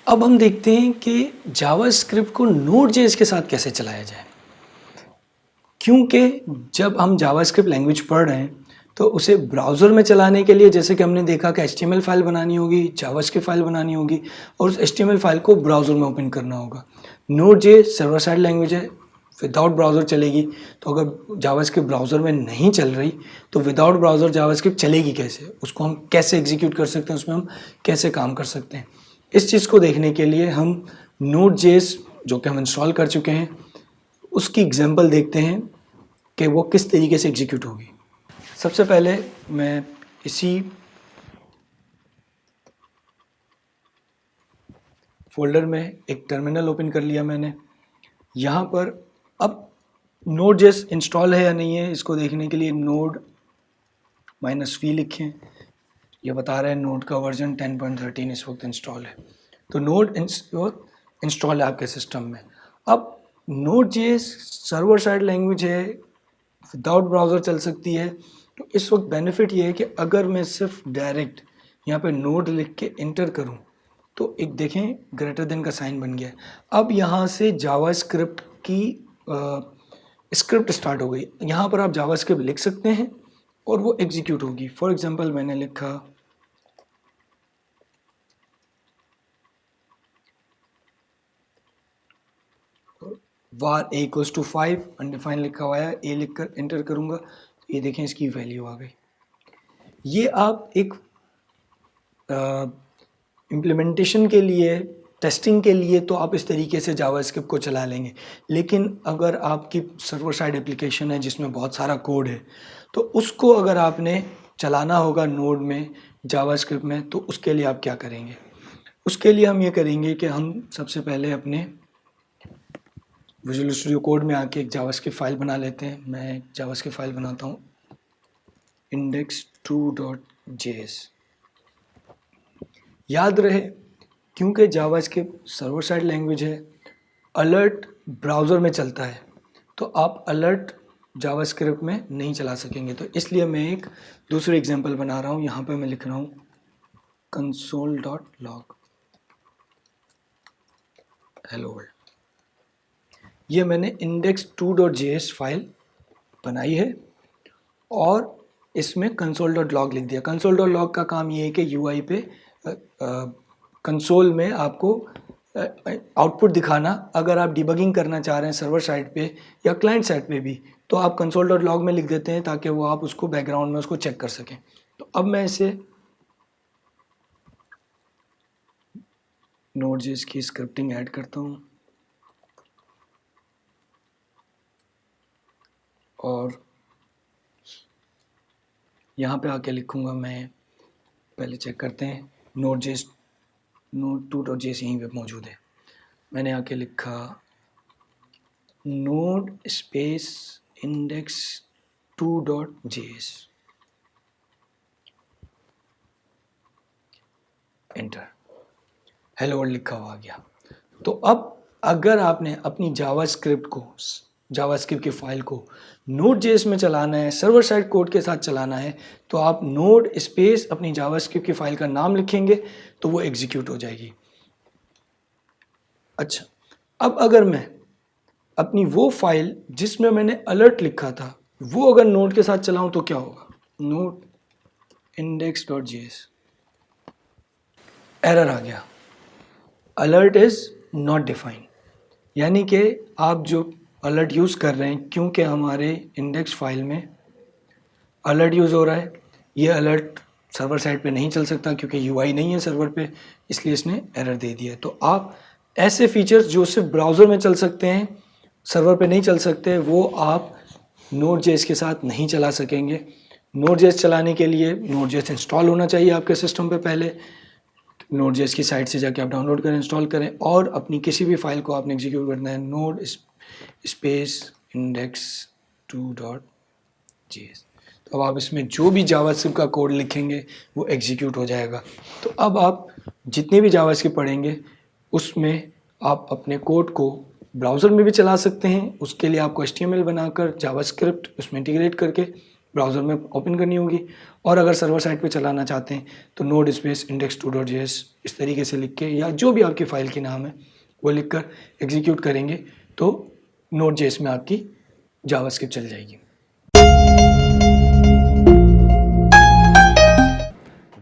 अब हम देखते हैं कि जावास्क्रिप्ट को नोड.जेएस के साथ कैसे चलाया जाए, क्योंकि जब हम जावास्क्रिप्ट लैंग्वेज पढ़ रहे हैं तो उसे ब्राउज़र में चलाने के लिए जैसे कि हमने देखा कि HTML फाइल बनानी होगी, जावास्क्रिप्ट फाइल बनानी होगी और उस HTML फाइल को ब्राउज़र में ओपन करना होगा। नोड.जेएस सर्वर साइड लैंग्वेज है, विदाउट ब्राउज़र चलेगी। तो अगर जावास्क्रिप्ट ब्राउज़र में नहीं चल रही तो विदाउट ब्राउज़र जावास्क्रिप्ट चलेगी कैसे, उसको हम कैसे एग्जीक्यूट कर सकते हैं, उसमें हम कैसे काम कर सकते हैं। इस चीज़ को देखने के लिए हम नोड.जेएस जो कि हम इंस्टॉल कर चुके हैं उसकी एग्जांपल देखते हैं कि वो किस तरीके से एग्जीक्यूट होगी। सबसे पहले मैं इसी फोल्डर में एक टर्मिनल ओपन कर लिया मैंने। यहाँ पर अब नोड.जेएस इंस्टॉल है या नहीं है इसको देखने के लिए नोड -v लिखें। ये बता रहे हैं नोड का वर्जन 10.13 इस वक्त इंस्टॉल है। तो नोड इंस्टॉल है आपके सिस्टम में। अब नोड.जेएस सर्वर साइड लैंग्वेज है, विदाउट ब्राउज़र चल सकती है। तो इस वक्त बेनिफिट ये है कि अगर मैं सिर्फ डायरेक्ट यहाँ पे नोड लिख के इंटर करूँ तो एक देखें ग्रेटर देन का साइन बन गया है। अब यहाँ से जावास्क्रिप्ट की स्क्रिप्ट स्टार्ट हो गई। यहाँ पर आप जावास्क्रिप्ट लिख सकते हैं और वो एग्जीक्यूट होगी। फॉर एग्जांपल मैंने लिखा var a = 5 अनडिफाइंड लिखा हुआ है, a लिखकर एंटर करूँगा तो ये देखें इसकी वैल्यू आ गई। ये आप एक इम्प्लीमेंटेशन के लिए, टेस्टिंग के लिए तो आप इस तरीके से जावास्क्रिप्ट को चला लेंगे, लेकिन अगर आपकी सर्वर साइड एप्लीकेशन है जिसमें बहुत सारा कोड है तो उसको अगर आपने चलाना होगा नोड में जावास्क्रिप्ट में तो उसके लिए आप क्या करेंगे। उसके लिए हम ये करेंगे कि हम सबसे पहले अपने विजुअल स्टूडियो कोड में आके एक जावास्क्रिप्ट फाइल बना लेते हैं। मैं एक जावास्क्रिप्ट फाइल बनाता हूँ index2.js। याद रहे क्योंकि जावास्क्रिप्ट सर्वर साइड लैंग्वेज है, अलर्ट ब्राउज़र में चलता है तो आप अलर्ट जावास्क्रिप्ट में नहीं चला सकेंगे। तो इसलिए मैं एक दूसरी एग्जांपल बना रहा हूँ। यहाँ पे मैं लिख रहा हूँ console.log hello world। ये मैंने index2.js फाइल बनाई है और इसमें console.log लिख दिया। console.log का काम ये है कि UI पे कंसोल में आपको आउटपुट दिखाना। अगर आप डिबगिंग करना चाह रहे हैं सर्वर साइड पे या क्लाइंट साइड पे भी तो आप console.log में लिख देते हैं ताकि वो आप उसको बैकग्राउंड में उसको चेक कर सकें। तो अब मैं इसे नोड.जेएस की स्क्रिप्टिंग ऐड करता हूँ और यहाँ पे आके लिखूँगा मैं, पहले चेक करते हैं नोड.जेएस node2.js यहीं पे मौजूद है। मैंने आके लिखा node space index2.js enter, hello world लिखा हुआ आ गया। तो अब अगर आपने अपनी जावास्क्रिप्ट की फाइल को नोड.जेएस में चलाना है, सर्वर साइड कोड के साथ चलाना है तो आप नोड स्पेस अपनी जावास्क्रिप्ट की फाइल का नाम लिखेंगे तो वो एग्जीक्यूट हो जाएगी। अच्छा, अब अगर मैं अपनी वो फाइल जिसमें मैंने अलर्ट लिखा था वो अगर नोड के साथ चलाऊं तो क्या होगा। नोड index.js एरर आ गया, अलर्ट इज नॉट डिफाइंड। यानी कि आप जो अलर्ट यूज़ कर रहे हैं, क्योंकि हमारे इंडेक्स फाइल में अलर्ट यूज़ हो रहा है, ये अलर्ट सर्वर साइड पे नहीं चल सकता क्योंकि UI नहीं है सर्वर पे, इसलिए इसने एरर दे दिया है। तो आप ऐसे फीचर्स जो सिर्फ ब्राउज़र में चल सकते हैं, सर्वर पे नहीं चल सकते, वो आप नोड.जेएस के साथ नहीं चला सकेंगे। नोड.जेएस चलाने के लिए नोड.जेएस इंस्टॉल होना चाहिए आपके सिस्टम पे। पहले नोड.जेएस की साइट से जाके आप डाउनलोड करें, इंस्टॉल करें और अपनी किसी भी फाइल को आपने एग्जीक्यूट करना है नोड स्पेस index2.js। तो अब आप इसमें जो भी जावास्क्रिप्ट का कोड लिखेंगे वो एग्जीक्यूट हो जाएगा। तो अब आप जितने भी जावास्क्रिप्ट पढ़ेंगे उसमें आप अपने कोड को ब्राउज़र में भी चला सकते हैं। उसके लिए आपको HTML बनाकर जावास्क्रिप्ट उसमें इंटीग्रेट करके ब्राउज़र में ओपन करनी होगी। और अगर सर्वर साइड पे चलाना चाहते हैं तो नोड स्पेस index2.js इस तरीके से लिख के, या जो भी आपकी फ़ाइल की नाम है वो लिख कर एग्जीक्यूट करेंगे तो Node.js में आपकी जावास्क्रिप्ट चल जाएगी।